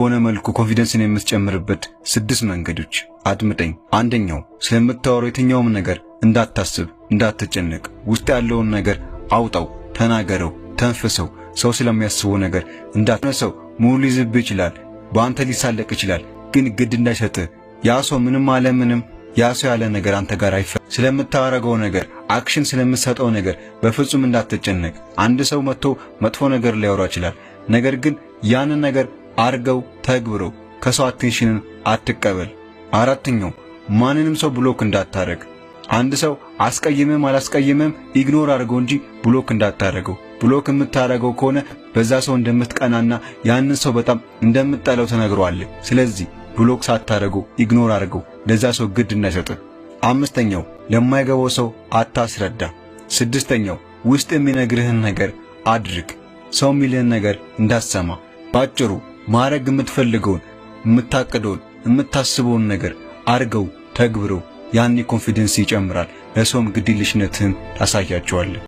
ሆነ መልኩ ኮንፊደንስን የምትጨምርበት 6 መንገዶች አድምጠኝ። አንደኛው ስለምታወራው የትኛውም ነገር እንዳታስብ፣ እንዳትጨነቅ። ውስጥ ያለውን ነገር አውጣው፣ ተናገረው፣ ተንፍሰው። ሰው ስለሚያስበው ነገር እንዳትነሰው። ሙሉ ሊዝብ ይችላል፣ በአንተ ሊሳለቅ ይችላል፣ ግን ግድ እንዳይሰጥ። ያ ሰው ምንም አለ ምንም ያ ሰው ያለ ነገር አንተ ጋር ስለምታረገው ነገር አክሽን ስለምትሰጠው ነገር በፍጹም እንዳትጨነቅ። አንድ ሰው መጥቶ መጥፎ ነገር ሊያወራ ይችላል፣ ነገር ግን ያንን ነገር አርገው ተግብረው። ከሰው አቴንሽንን አትቀበል። አራተኛው ማንንም ሰው ብሎክ እንዳታረግ። አንድ ሰው አስቀይመም አላስቀይመም ኢግኖር አድርገው እንጂ ብሎክ እንዳታረገው። ብሎክ የምታረገው ከሆነ በዛ ሰው እንደምትቀናና ያንን ሰው በጣም እንደምትጠላው ተነግሯል። ስለዚህ ብሎክ ሳታረገው ኢግኖር አድርገው፣ ለዛ ሰው ግድ እንዳይሰጥ። አምስተኛው ለማይገባው ሰው አታስረዳ። ስድስተኛው ውስጥ የሚነግርህን ነገር አድርግ፣ ሰው የሚልህን ነገር እንዳትሰማ። ባጭሩ ማረግ የምትፈልገውን የምታቅደውን የምታስበውን ነገር አርገው ተግብረው። ያኔ ኮንፊደንስ ይጨምራል። ለሰውም ግድየለሽነትህን ታሳያቸዋለህ።